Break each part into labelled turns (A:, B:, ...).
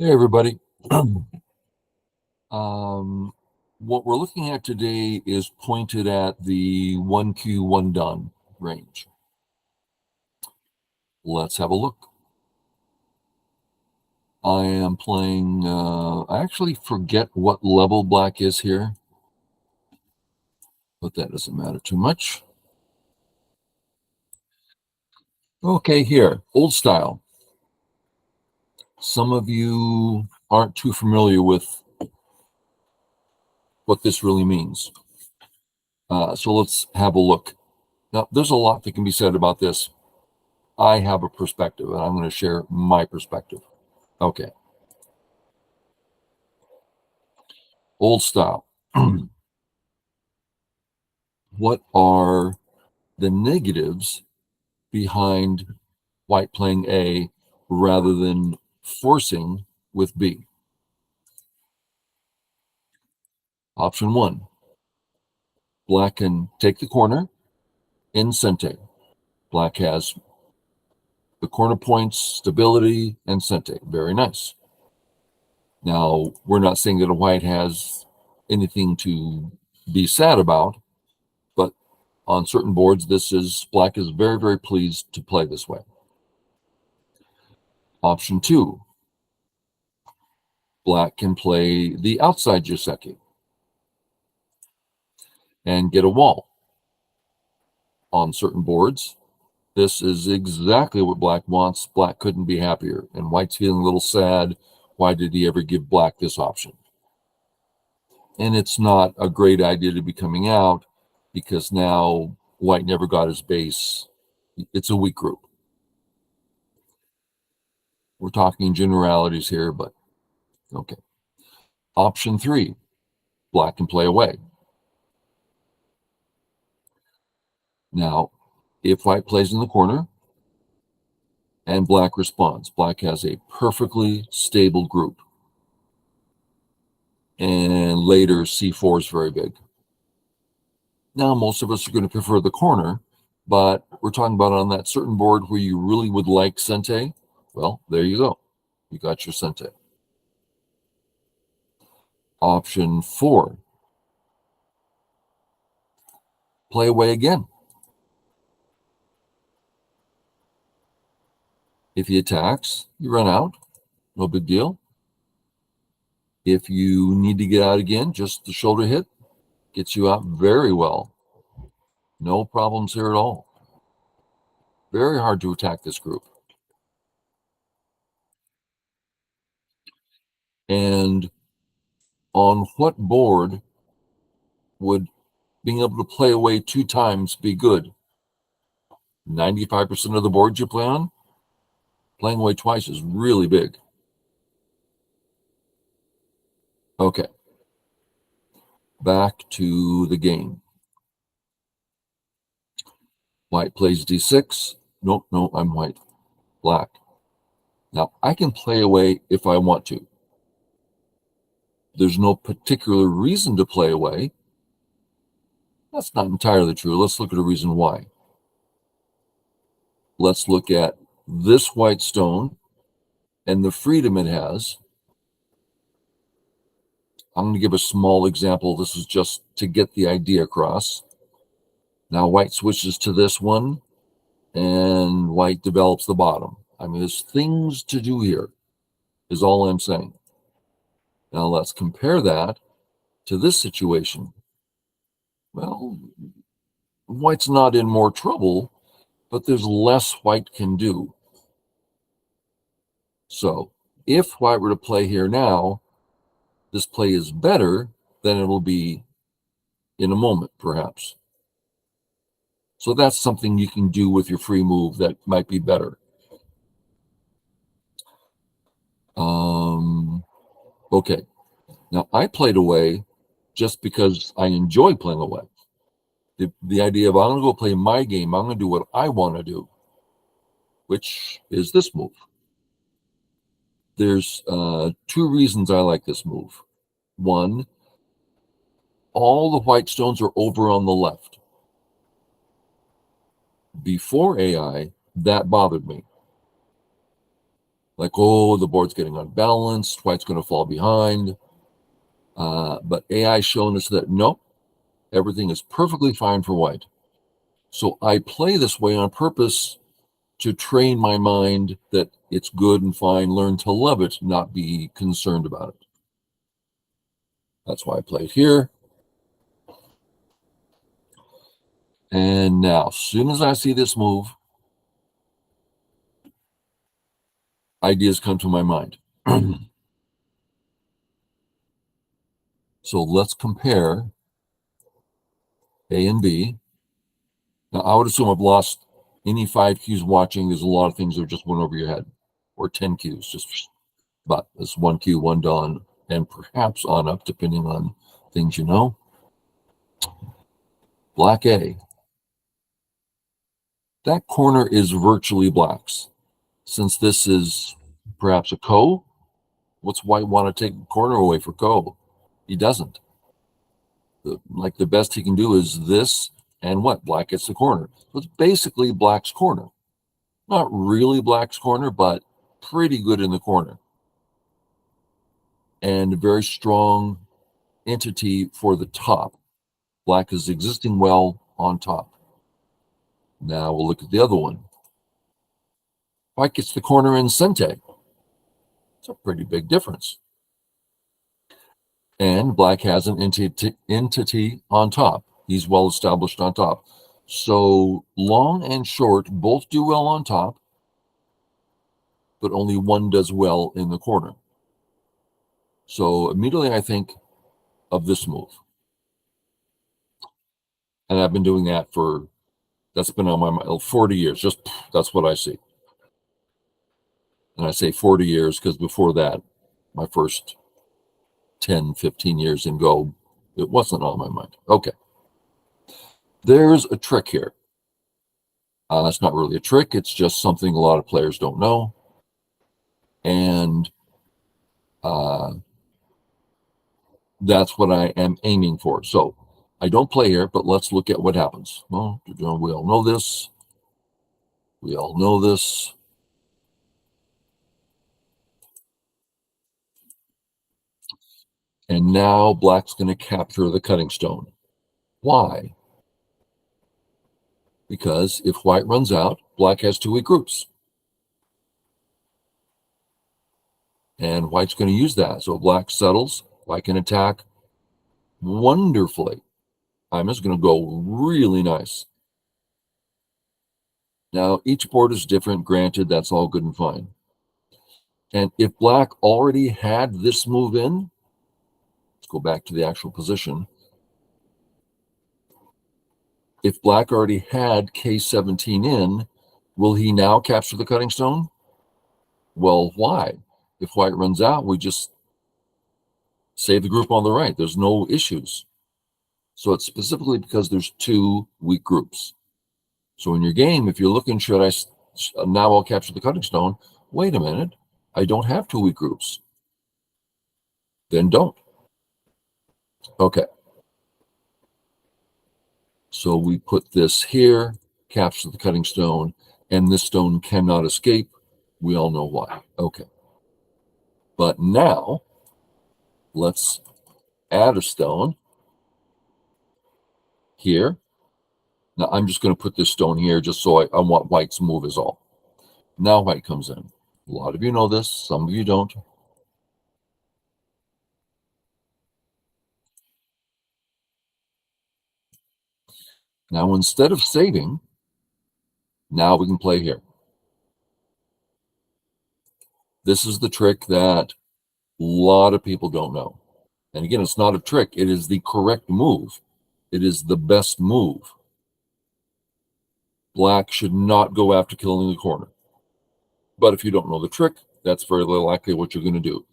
A: Hey, everybody. Um, what we're looking at today is pointed at the 1Q, 1 done range. Let's have a look. I am playing, I actually forget what level black is here, but that doesn't matter too much. Okay, here, old style. Some of you aren't too familiar with what this really means. So let's have a look. Now, there's a lot that can be said about this. I have a perspective, and I'm going to share my perspective. Okay. Old style. What are the negatives behind white playing A rather than forcing with B? Option 1, black can take the corner in Sente. Black has the corner points, stability, and Sente. Very nice. Now, we're not saying that a white has anything to be sad about, but on certain boards, black is very, very pleased to play this way. Option 2, black can play the outside Joseki and get a wall. On certain boards, this is exactly what black wants. Black couldn't be happier, and white's feeling a little sad. Why did he ever give black this option? And it's not a great idea to be coming out because now white never got his base. It's a weak group. We're talking generalities here, but okay. Option 3, black can play away. Now, if white plays in the corner and black responds, black has a perfectly stable group. And later, C4 is very big. Now, most of us are going to prefer the corner, but we're talking about on that certain board where you really would like Sente. Well, there you go. You got your Sente. Option 4, play away again. If he attacks, you run out. No big deal. If you need to get out again, just the shoulder hit gets you out very well. No problems here at all. Very hard to attack this group. And on what board would being able to play away 2 times be good? 95% of the boards you play on, playing away twice is really big. Okay. Back to the game. White plays D6. Nope, no, I'm white. Black. Now, I can play away if I want to. There's no particular reason to play away. That's not entirely true. Let's look at a reason why. Let's look at this white stone and the freedom it has. I'm going to give a small example. This is just to get the idea across. Now white switches to this one, and white develops the bottom. I mean, there's things to do here, is all I'm saying. Now let's compare that to this situation. Well, white's not in more trouble, but there's less white can do. So if white were to play here now, this play is better than it will be in a moment, perhaps. So that's something you can do with your free move that might be better. Okay. Now, I played away just because I enjoy playing away. The idea of I'm going to go play my game, I'm going to do what I want to do, which is this move. There's 2 reasons I like this move. 1, all the white stones are over on the left. Before AI, that bothered me. Like, oh, the board's getting unbalanced, white's going to fall behind. But AI shown us that nope, everything is perfectly fine for white. So I play this way on purpose to train my mind that it's good and fine, learn to love it, not be concerned about it. That's why I play it here. And now, as soon as I see this move, ideas come to my mind. So let's compare A and B. Now, I would assume I've lost any 5 cues watching. There's a lot of things that just went over your head, or 10 cues, but it's 1 cue, one done, and perhaps on up, depending on things you know. Black A. That corner is virtually black's. Since this is perhaps a ko, what's white want to take the corner away for ko? He doesn't. The best he can do is this, and what? Black gets the corner. So it's basically black's corner. Not really black's corner, but pretty good in the corner. And a very strong entity for the top. Black is existing well on top. Now we'll look at the other one. White gets the corner in Sente. It's a pretty big difference. And black has an entity on top. He's well established on top. So long and short both do well on top, but only one does well in the corner. So immediately I think of this move. And I've been doing that that's been on my mind 40 years. Just that's what I see. And I say 40 years because before that, my first 10, 15 years in Go, it wasn't on my mind. Okay. There's a trick here. It's not really a trick. It's just something a lot of players don't know. And that's what I am aiming for. So I don't play here, but let's look at what happens. Well, we all know this. We all know this. And now black's going to capture the cutting stone. Why? Because if white runs out, black has two weak groups. And white's going to use that. So black settles, white can attack wonderfully. I'm just going to go really nice. Now, each board is different. Granted, that's all good and fine. And if black already had this move in, let's go back to the actual position. If black already had K17 in, will he now capture the cutting stone? Well, why? If white runs out, we just save the group on the right. There's no issues. So it's specifically because there's two weak groups. So in your game, if you're looking, now I'll capture the cutting stone. Wait a minute, I don't have two weak groups. Then don't. Okay. So we put this here, capture the cutting stone, and this stone cannot escape. We all know why. Okay. But now, let's add a stone here. Now I'm just going to put this stone here just so I want white's move is all. Now white comes in. A lot of you know this, some of you don't. Now instead of saving, now we can play here. This is the trick that a lot of people don't know. And again, it's not a trick. It is the correct move. It is the best move. Black should not go after killing the corner. But if you don't know the trick, that's very likely what you're going to do.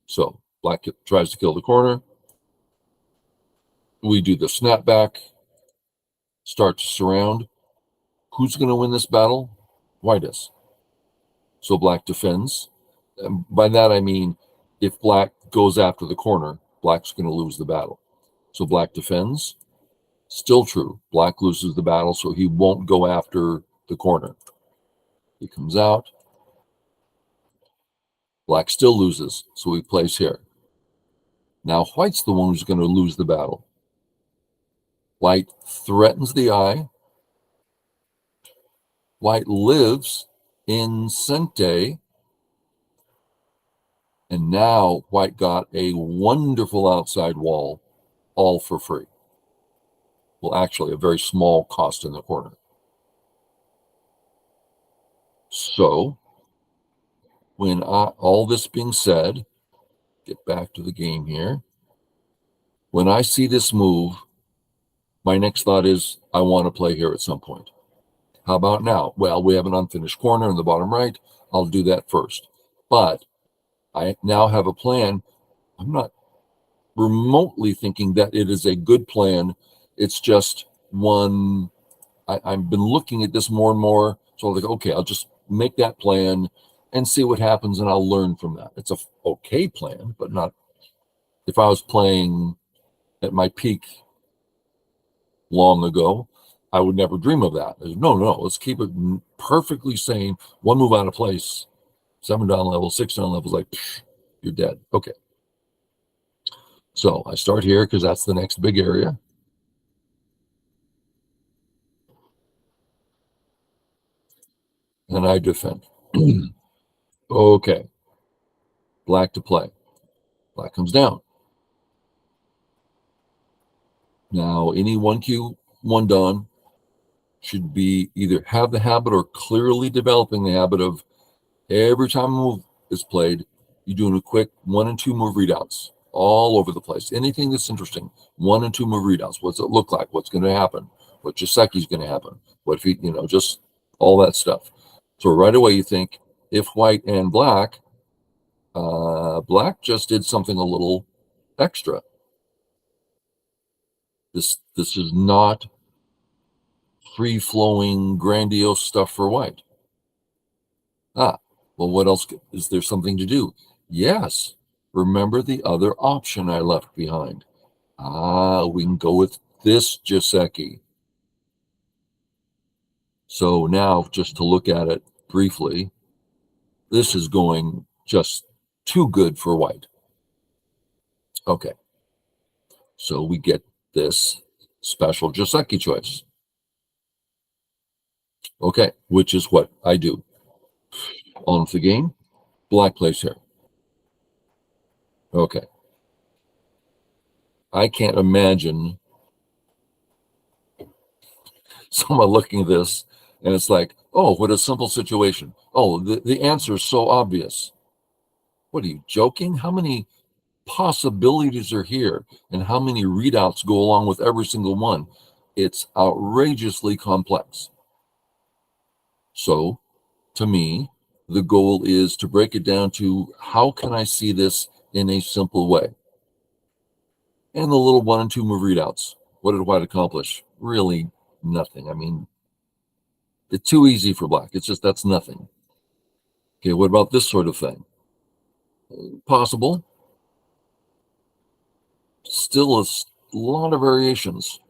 A: So black tries to kill the corner. We do the snapback, start to surround. Who's going to win this battle? White is. So black defends. And by that I mean if black goes after the corner, black's going to lose the battle. So black defends. Still true. Black loses the battle, so he won't go after the corner. He comes out. Black still loses, so he plays here. Now white's the one who's going to lose the battle. White threatens the eye. White lives in Sente. And now white got a wonderful outside wall, all for free. Well, actually, a very small cost in the corner. So, when all this being said, get back to the game here. When I see this move, my next thought is, I want to play here at some point. How about now? Well, we have an unfinished corner in the bottom right. I'll do that first. But I now have a plan. I'm not remotely thinking that it is a good plan. It's just one. I've been looking at this more and more. So I'm like, okay, I'll just make that plan and see what happens, and I'll learn from that. It's a okay plan, but not. If I was playing at my peak long ago, I would never dream of that. No, let's keep it perfectly sane. One move out of place, 7 down level, 6 down levels, like you're dead. Okay. So I start here because that's the next big area. And I defend. Okay. Black to play. Black comes down. Now, any 1Q, 1 Dawn should be either have the habit or clearly developing the habit of every time a move is played, you're doing a quick 1 and 2 move readouts all over the place. Anything that's interesting, 1 and 2 move readouts. What's it look like? What's going to happen? What Joseki's going to happen? What if he, just all that stuff. So right away you think, if white and black, black just did something a little extra. This is not free-flowing, grandiose stuff for white. Well, what else? Is there something to do? Yes. Remember the other option I left behind. We can go with this Joseki. So now, just to look at it briefly, this is going just too good for white. Okay. So we get this special Joseki choice. Okay, which is what I do. On with the game. Black plays here. Okay. I can't imagine someone looking at this and it's like, oh, what a simple situation. Oh, the answer is so obvious. What are you joking? How many possibilities are here and how many readouts go along with every single one? It's outrageously complex. So, to me, the goal is to break it down to how can I see this in a simple way? And the little 1 and 2 move readouts. What did white accomplish? Really nothing. I mean, it's too easy for black. It's just that's nothing. Okay, what about this sort of thing? Possible. Still a lot of variations.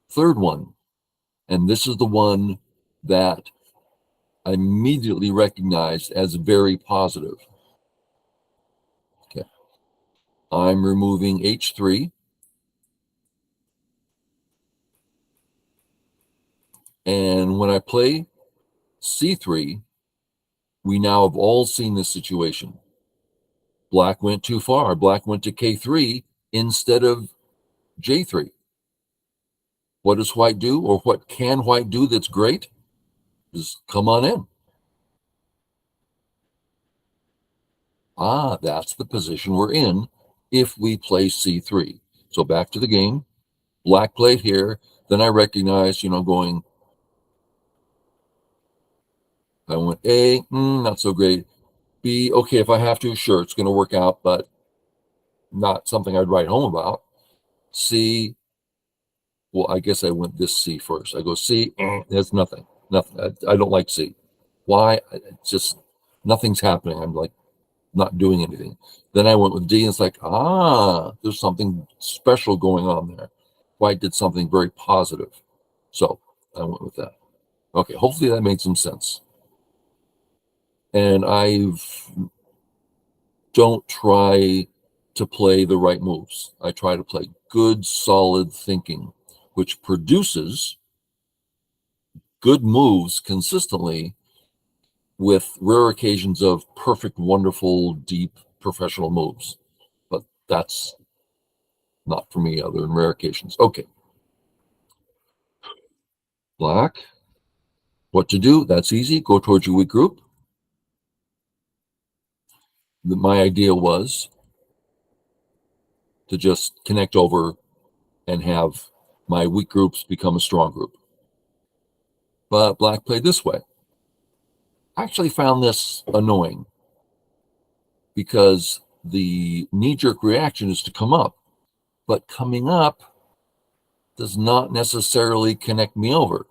A: Third one, and this is the one that I immediately recognized as very positive. Okay, I'm removing H3. And when I play C3, we now have all seen this situation. Black went too far. Black went to K3 instead of J3. What does white do, or what can white do that's great? Just come on in. That's the position we're in if we play C3. So back to the game. Black played here. Then I recognize, going, I went A, not so great. B, okay, if I have to, sure, it's going to work out, but not something I'd write home about. C, well, I guess I went this C first. I go C, there's nothing. I don't like C. Why? It's just nothing's happening. I'm like not doing anything. Then I went with D, and it's like, there's something special going on there. White did something very positive. So I went with that. Okay, hopefully that made some sense. And I've don't try to play the right moves. I try to play good, solid thinking, which produces good moves consistently with rare occasions of perfect, wonderful, deep professional moves. But that's not for me other than rare occasions. Okay. Black. What to do? That's easy. Go towards your weak group. My idea was to just connect over and have my weak groups become a strong group. But black played this way. I actually found this annoying because the knee-jerk reaction is to come up, but coming up does not necessarily connect me over.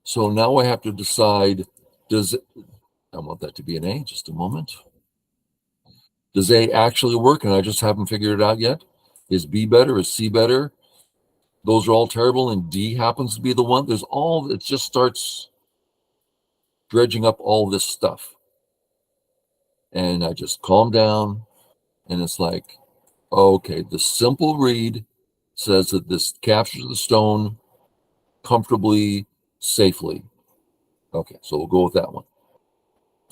A: So now I have to decide, I want that to be an A, just a moment. Does A actually work and I just haven't figured it out yet? Is B better? Is C better? Those are all terrible and D happens to be the one. It just starts dredging up all this stuff. And I just calm down and it's like, okay, the simple read says that this captures the stone comfortably, safely. Okay, so we'll go with that one.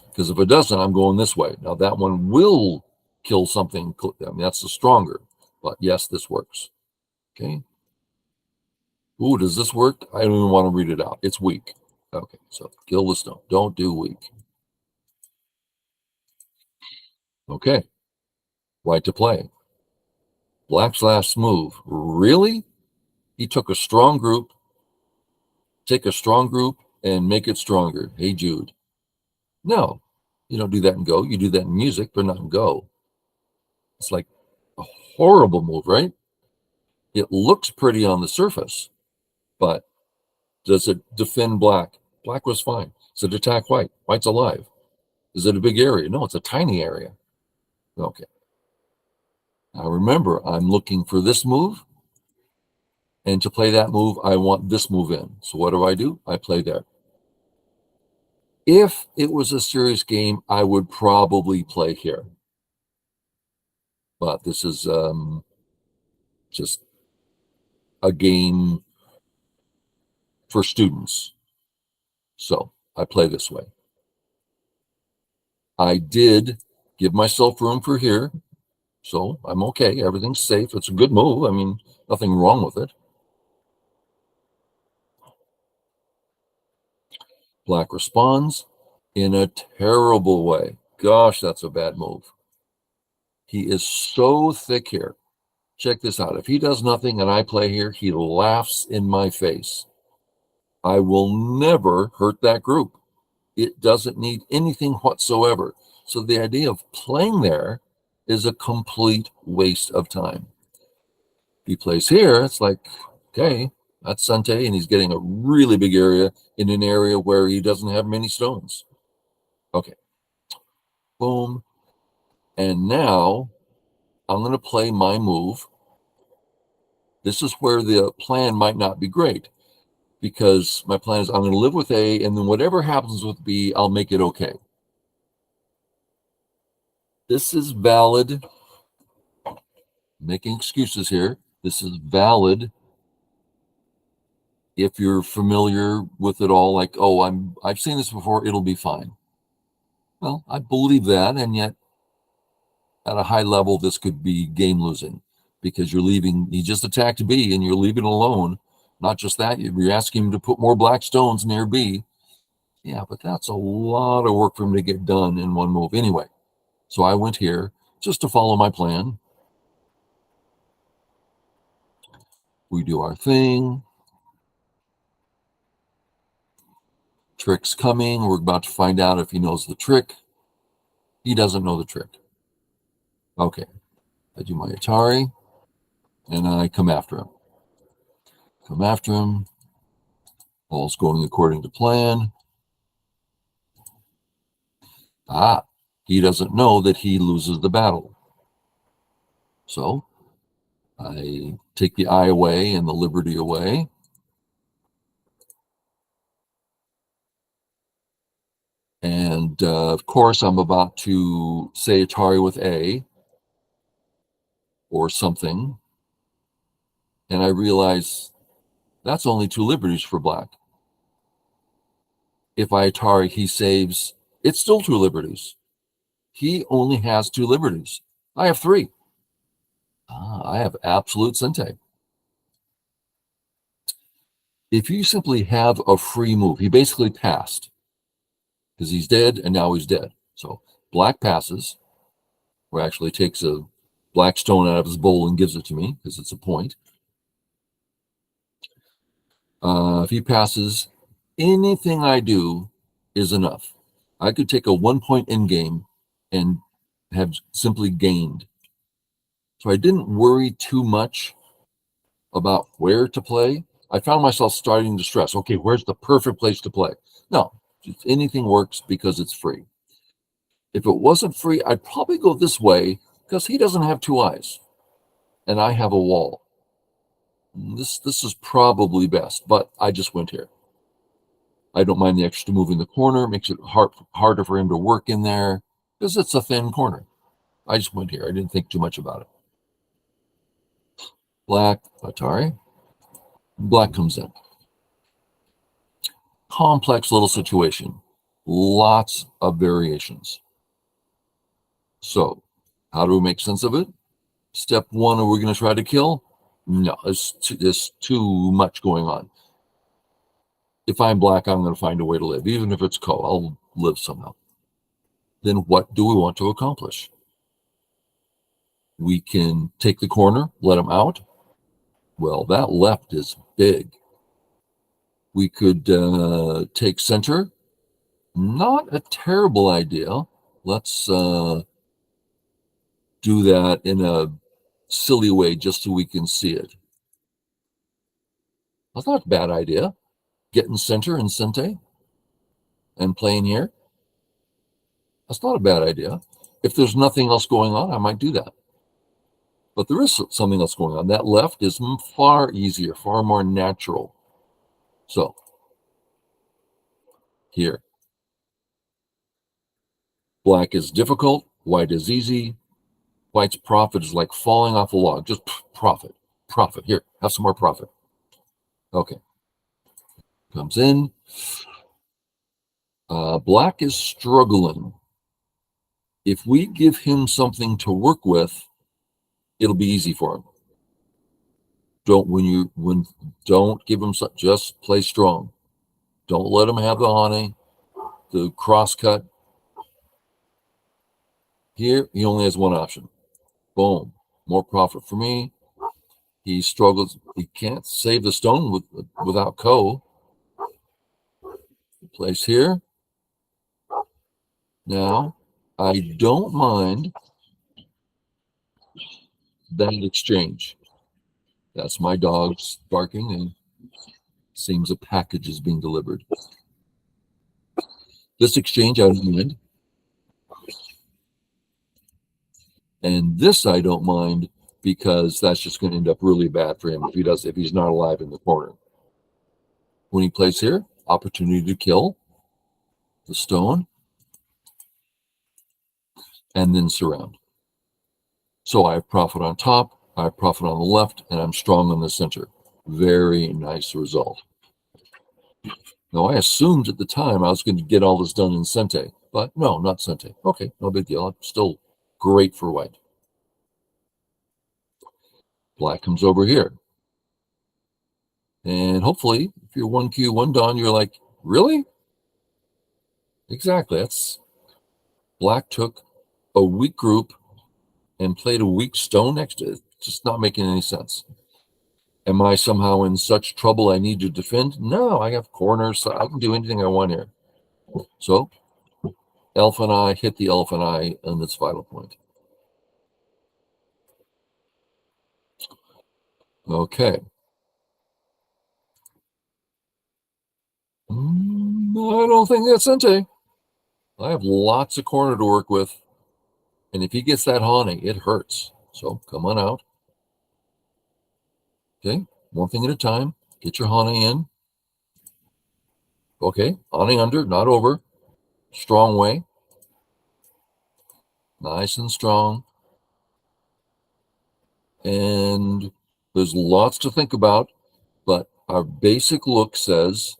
A: Because if it doesn't, I'm going this way. Now that one will kill something. I mean, that's the stronger. But yes, this works. Okay. Ooh, does this work? I don't even want to read it out. It's weak. Okay, so kill the stone. Don't do weak. Okay. White to play. Black's last move. Really? He took a strong group, take a strong group, and make it stronger. Hey, Jude. No, you don't do that in Go. You do that in music, but not in Go. It's like a horrible move, right? It looks pretty on the surface, but does it defend black? Black was fine. Does it attack white? White's alive. Is it a big area? No, it's a tiny area. Okay. Now remember, I'm looking for this move. And to play that move, I want this move in. So what do? I play there. If it was a serious game, I would probably play here. But this is just a game for students. So I play this way. I did give myself room for here. So I'm okay. Everything's safe. It's a good move. I mean, nothing wrong with it. Black responds in a terrible way. Gosh, that's a bad move. He is so thick here. Check this out. If he does nothing and I play here, he laughs in my face. I will never hurt that group. It doesn't need anything whatsoever. So the idea of playing there is a complete waste of time. He plays here, it's like, okay, that's Sante, and he's getting a really big area in an area where he doesn't have many stones. Okay. Boom. And now I'm going to play my move. This is where the plan might not be great because my plan is I'm going to live with A, and then whatever happens with B, I'll make it okay. This is valid. Making excuses here. This is valid if you're familiar with it all, like, oh, I've seen this before, it'll be fine. Well, I believe that, and yet at a high level, this could be game losing because he just attacked B and you're leaving alone. Not just that, you're asking him to put more black stones near B. Yeah, but that's a lot of work for him to get done in one move anyway. So I went here just to follow my plan. We do our thing. Trick's coming. We're about to find out if he knows the trick. He doesn't know the trick. Okay. I do my Atari, and I come after him. All's going according to plan. He doesn't know that he loses the battle. So I take the I away and the liberty away. And And of course, I'm about to say Atari with A or something. And I realize that's only 2 liberties for black. If I Atari, he saves, it's still 2 liberties. He only has 2 liberties. I have 3. I have absolute Sente. If you simply have a free move, he basically passed because he's dead and now he's dead. So black passes, or actually takes a black stone out of his bowl and gives it to me because it's a point. If he passes, anything I do is enough. I could take a 1-point end game and have simply gained. So I didn't worry too much about where to play. I found myself starting to stress, okay, where's the perfect place to play? No, just anything works because it's free. If it wasn't free, I'd probably go this way because he doesn't have 2 eyes and I have a wall. This is probably best, but I just went here. I don't mind the extra move in the corner. Makes it harder for him to work in there because it's a thin corner. I just went here. I didn't think too much about it. Black, Atari. Black comes in. Complex little situation. Lots of variations. So, how do we make sense of it? Step 1, are we going to try to kill? No, there's too much going on. If I'm black, I'm going to find a way to live. Even if it's co, I'll live somehow. Then what do we want to accomplish? We can take the corner, let him out. Well, that left is big. We could take center. Not a terrible idea. Let's do that in a silly way just so we can see it. That's not a bad idea. Getting center and Sente and playing here. That's not a bad idea. If there's nothing else going on, I might do that. But there is something else going on. That left is far easier, far more natural. So, here. Black is difficult. White is easy. White's profit is like falling off a log. Just profit. Profit. Here, have some more profit. Okay. Comes in. Black is struggling. If we give him something to work with, it'll be easy for him. Don't give him just play strong. Don't let him have the honey, the crosscut. Here, he only has one option. Boom. More profit for me. He struggles. He can't save the stone without co. Place here. Now, I don't mind that exchange. That's my dogs barking, and seems a package is being delivered. This exchange I don't mind. And this I don't mind because that's just going to end up really bad for him if he's not alive in the corner. When he plays here, opportunity to kill the stone and then surround. So I have profit on top, I have profit on the left, and I'm strong on the center. Very nice result. Now, I assumed at the time I was going to get all this done in Sente, but no, not Sente. Okay, no big deal. I'm still great for white. Black comes over here. And hopefully, if you're 1Q, 1 Dawn, you're like, really? Exactly. That's black took a weak group and played a weak stone next to it. Just not making any sense. Am I somehow in such trouble I need to defend? No, I have corners. So I can do anything I want here. So, elephant eye, hit the elephant eye on its vital point. Okay. I don't think that's Sente. I have lots of corner to work with. And if he gets that Hane, it hurts. So come on out. Okay, one thing at a time. Get your Hane in. Okay, Hane under, not over. strong way. Nice and strong. And there's lots to think about, but our basic look says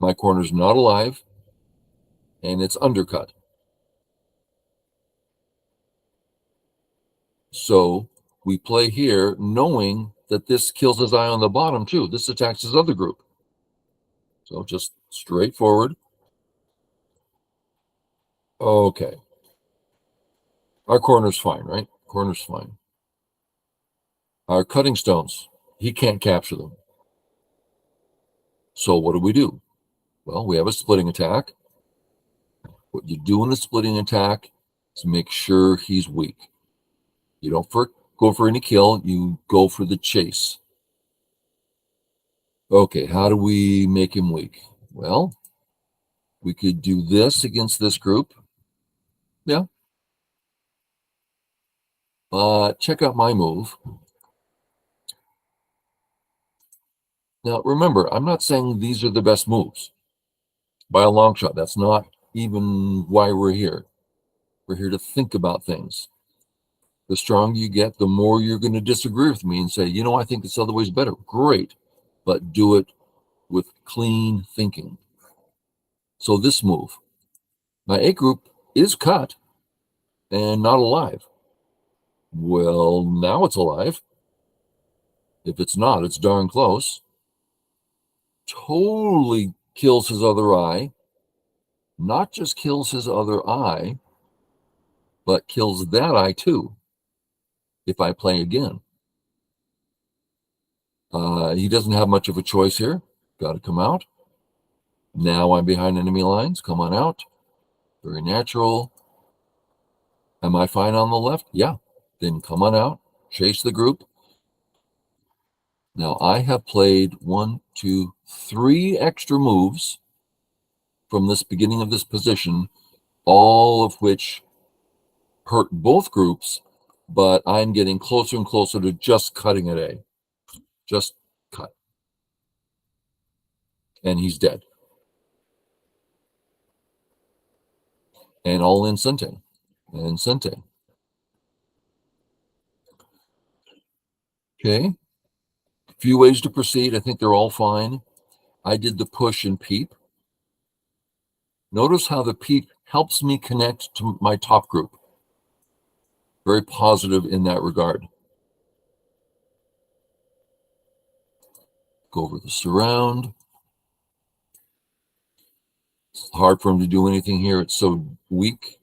A: my corner's not alive and it's undercut. So we play here knowing that this kills his eye on the bottom too. This attacks his other group. So just straightforward. Okay. Our corner's fine, right? Corner's fine. Our cutting stones, he can't capture them. So what do? Well, we have a splitting attack. What you do in a splitting attack is make sure he's weak. You don't go for any kill, you go for the chase. Okay, how do we make him weak? Well, we could do this against this group. Yeah. Check out my move. Now, remember, I'm not saying these are the best moves by a long shot. That's not even why we're here. We're here to think about things. The stronger you get, the more you're going to disagree with me and say, you know, I think this other way is better. Great, but do it with clean thinking. So this move, my A group is cut and not alive. Well, now it's alive. If it's not, it's darn close. Totally kills his other eye. Not just kills his other eye, but kills that eye too, if I play again. He doesn't have much of a choice here. Got to come out. Now I'm behind enemy lines. Come on out. Very natural. Am I fine on the left? Yeah. Then come on out. Chase the group. Now I have played 1, 2, 3 extra moves from this beginning of this position, all of which hurt both groups, but I'm getting closer and closer to just cutting at A. Just cut. And he's dead. And all in Sente. And Sente. Okay. A few ways to proceed. I think they're all fine. I did the push and peep. Notice how the peep helps me connect to my top group. Very positive in that regard. Go over the surround. It's hard for him to do anything here. It's so weak.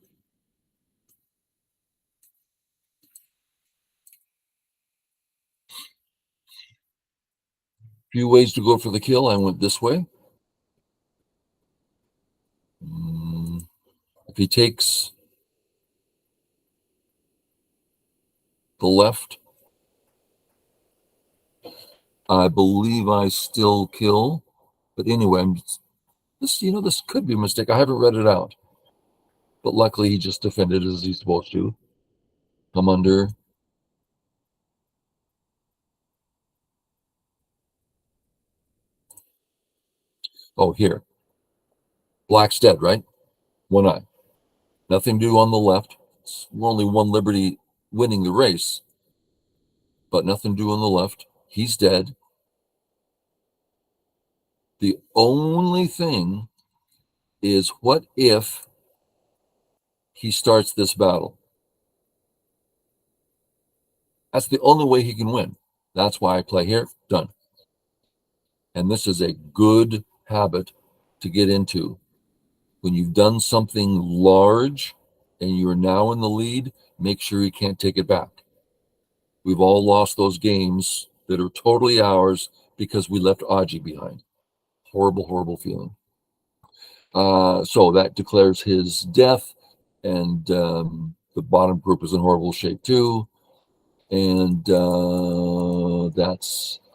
A: Few ways to go for the kill. I went this way. If he takes the left, I believe I still kill. But anyway, this could be a mistake. I haven't read it out. But luckily, he just defended as he's supposed to. Come under. Oh, here. Black's dead, right? One eye. Nothing to do on the left. It's only one Liberty winning the race, but nothing to do on the left. He's dead. The only thing is, what if he starts this battle? That's the only way he can win. That's why I play here. Done. And this is a good habit to get into. When you've done something large and you're now in the lead, make sure you can't take it back. We've all lost those games that are totally ours because we left Aji behind. Horrible, horrible feeling. So that declares his death, and the bottom group is in horrible shape too. And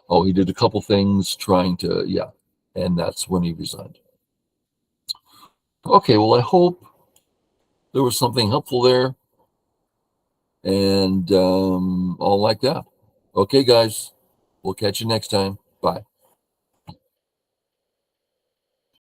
A: he did a couple things trying to, and that's when he resigned. Okay, well, I hope there was something helpful there, and all like that. Okay, guys, we'll catch you next time. Bye.